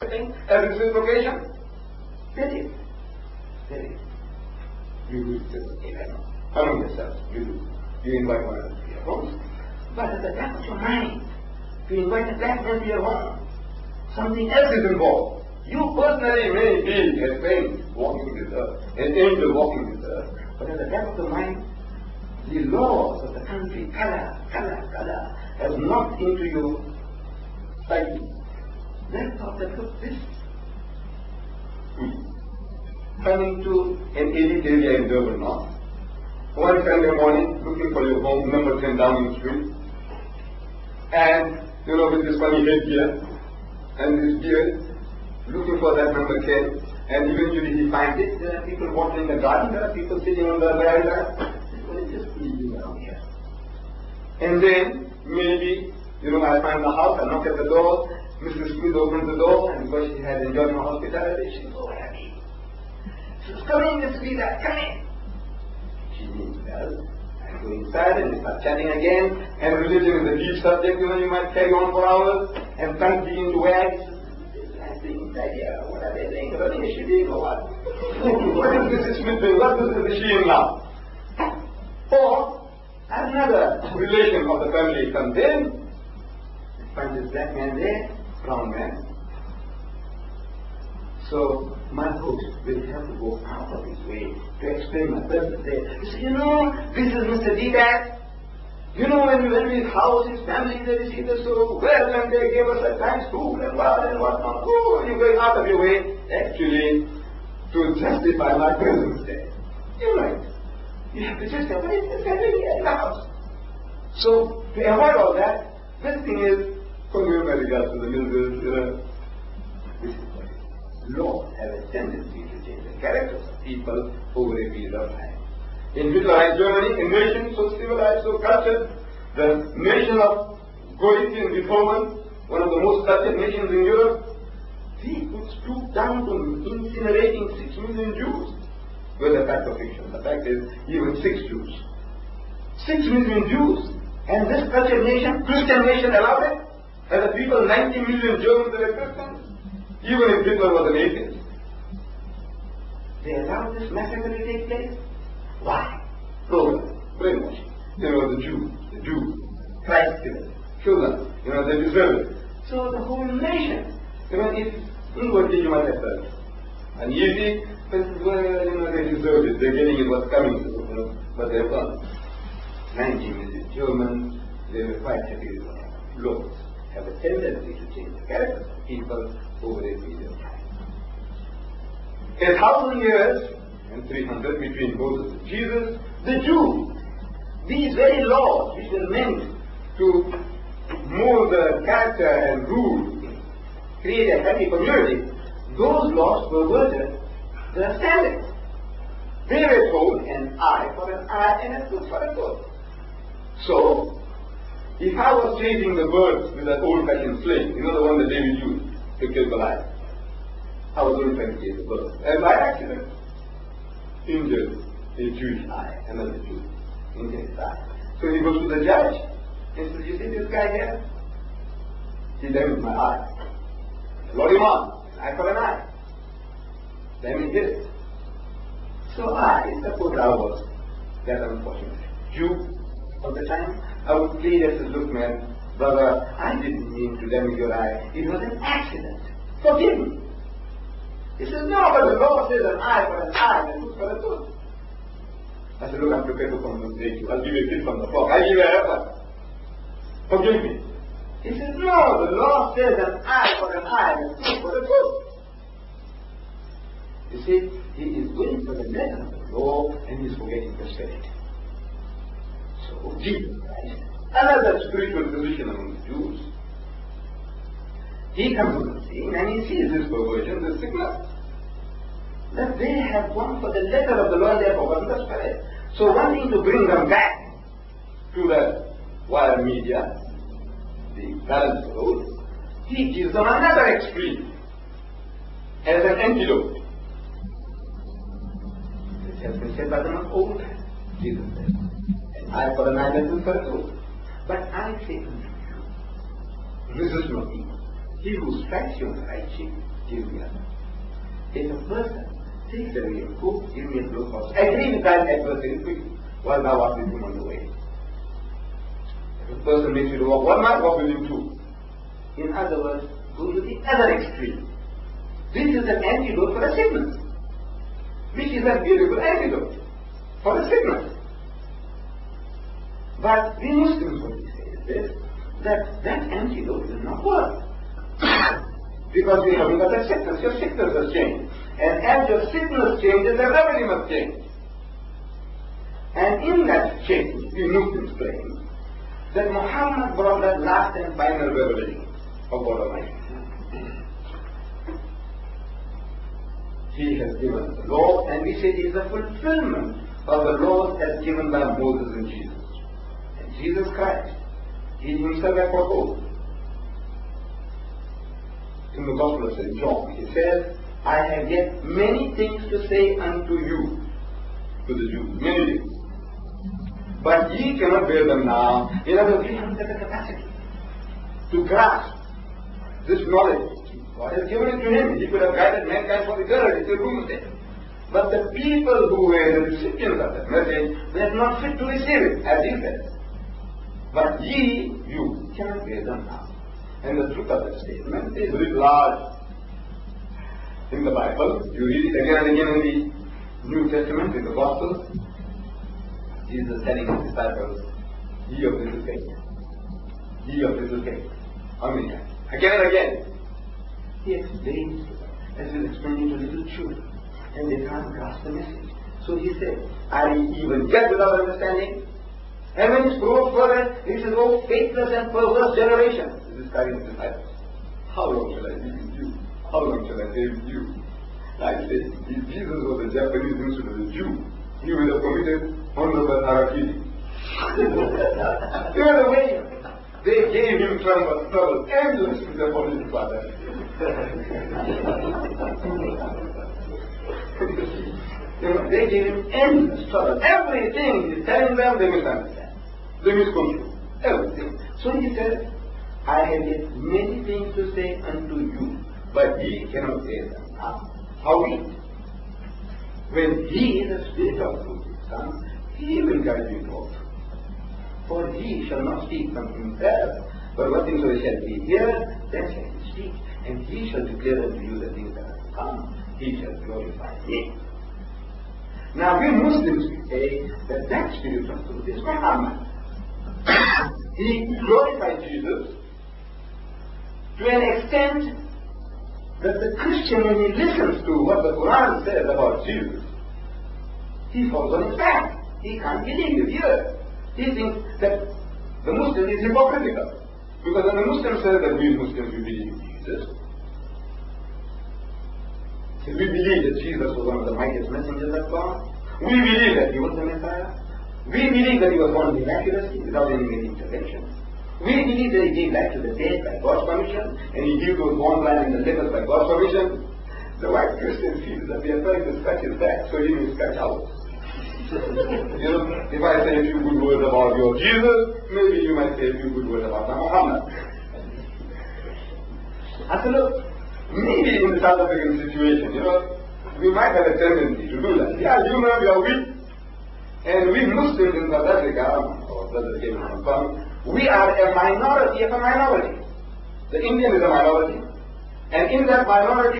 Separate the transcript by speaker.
Speaker 1: thing as reciprocation? That is. You do it among yourselves. You do. You invite one another to your homes. But at the back of your mind, you invite a black man to your home. Something else is involved. You personally may be a saint walking with earth, an angel walking with earth. But at the back of the mind, the laws of the country, color, has knocked into your psyche. Then thought that look, this coming to an elite area in Durban North. One Sunday morning, looking for your home, number 10 Downing Street, and with this funny headgear and this beard, looking for that number 10, and eventually he finds it. There are people walking in the garden, there are people sitting on the veranda. What is just leaving around here? And then maybe, I find the house, I knock at the door, Mrs. Smith opens the door, and because she had enjoyed my hospitality, she's so happy. She was coming, Mr. Visa, come in. She means well. I go inside and we start chatting again, and religion is a deep subject, you might carry on for hours, and tongues begin to wag. Inside here, what are they saying? Running a shitty or what? What is Mrs. Smith doing? What is she in now? Or another relation of the family comes in, finds this black man there, brown man. So my host will have to go out of his way to explain my purpose there. He said, this is Mr. D-Dad. When we went to his house, his family, they received us so well, and they gave us a nice food and what not. Oh, you're going out of your way, actually, to justify my presence there. You're right. You have to justify, but it's the family in the house. So, to avoid all that, this thing is, convey my regards to the Mills, this is what it is. Laws have a tendency to change the characters of people over a period of time. In Hitlerite Germany, a nation so civilized, so cultured, the nation of Goethe and Beethoven, one of the most cultured nations in Europe, he could stoop down to incinerating 6 million Jews. Well, the fact of fiction. The fact is, even 6 Jews. 6 million Jews. And this cultured nation, Christian nation, allowed it? And the people, 90 million Germans were Christians? Even if Hitler was an atheist. They allowed this massacre to take place? Why? Program, brainwashing. The Jew, Christ killers, children, they deserve it. So the whole nation, if inwardly you might have felt uneasy, but they deserve it, they're getting it what's coming to them, but they've done. 90 million Germans, they were quite happy with what happened. Laws have a tendency to change the characters of people over a period of time. 1,000 years and 300 between Moses and Jesus, the Jews, these very laws which were meant to mold the character and rule, create a happy community, those laws perverted the standard. They were told an eye for an eye and a tooth for a tooth. So, if I was chasing the birds with that old-fashioned sling, the one that David used to kill Goliath, I was only trying to chase the birds, and by accident injured a Jewish eye, another Jew, injured his eye. So he goes to the judge and says, you see this guy here? He damaged my eye. Load him on, an eye for an eye. Then he did it. So I, suppose I was that unfortunate Jew of the time, I would plead as a look, man, brother, I didn't mean to damage your eye. It was an accident. Forgive me. He says, no, but the law says an eye for an eye and a tooth for a tooth. I said, look, I'm prepared to compensate you. I'll give you a kiss from the flock. I'll give you a haircut. Forgive me. He says, no, the law says an eye for an eye and a tooth for a tooth. You see, he is going for the letter of the law and he's forgetting the spirit. So, Jesus Christ, another spiritual position among the Jews, he comes on the scene and he sees this perversion, this sickness, that they have gone for the letter of the law and they have forgotten the spirit. So wanting to bring them back to the wire media, the balanced road, he gives them another extreme as an antidote. This has been said by them of old. Jesus said, an eye for an eye and a tooth for a tooth. But I say to you, resist not evil. He who strikes you on the right cheek, give me other. If a person takes away your coat, give me a blow first. Agree with that adversary quickly, while thou art with him on the way. If a person makes you to walk 1 mile, walk with him 2. In other words, go to the other extreme. This is an antidote for a sickness, which is a beautiful antidote for a sickness. But we Muslims, what we say is this, that antidote will not work. Because we haven't got that sickness. Your sickness has changed. And as your sickness changes, the remedy must change. And in that change, we Muslims claim that Muhammad brought that last and final revelation of God Almighty. He has given us the law, and we say it is a fulfillment of the laws as given by Moses and Jesus. And Jesus Christ, He Himself had foretold. In the Gospel of St. John, He says, I have yet many things to say unto you, to the Jews, many things. But ye cannot bear them now. In other words, we haven't got the capacity to grasp this knowledge. God has given it to Him. He could have guided mankind for eternity till doomsday. But the people who were the recipients of that message were not fit to receive it, as He said. But ye, you, cannot bear them now. And the truth of that statement is very large. In the Bible, you read it again and again in the New Testament, in the Gospels, Jesus telling His disciples, ye of little faith. Ye of little faith. How many times? Again and again. He explains to them as He is explaining to little children, and they can't grasp the message. So He said, are ye even yet without understanding? And when He spoke further, He says, oh faithless and perverse generation. This is carrying His disciples. How long shall I be with you? How long shall I stay with you? Like I say, if Jesus was a Japanese instead of a Jew, he would have committed honorable harakiri. You know the way they gave him trouble, endless with their political father. They gave him endless trouble. Everything he's telling them, they misunderstand. They misconstrue. Everything. So he said, I have yet many things to say unto you, but ye cannot say them now. How is it? When He, the Spirit of truth, comes, He will guide you to all truth. For He shall not speak from Himself, but whatsoever shall be heard, that shall He speak. And He shall declare unto you the things that are to come. He shall glorify Me. Now we Muslims say that that Spirit of truth is Muhammad. He glorified Jesus to an extent that the Christian, when he listens to what the Quran says about Jesus, he falls on his back. He can't believe his ears. He thinks that the Muslim is hypocritical. Because when the Muslim says that we Muslims, we believe in Jesus, we believe that Jesus was one of the mightiest messengers of God. We believe that He was the Messiah. We believe that He was born miraculously without any intervention. We believe that He gave life to the dead by God's permission, and He healed those born blind in the lepers by God's permission. The white Christian feels that we are trying to scratch his back, so he will scratch ours. You know, if I say a few good words about your Jesus, maybe you might say a few good words about my Muhammad. I said, look, maybe in the South African situation, you know, we might have a tendency to do that. Yeah, you know, we are weak. And we Muslims in South Africa, our brother came from Palm, we are a minority of a minority. The Indian is a minority. And in that minority,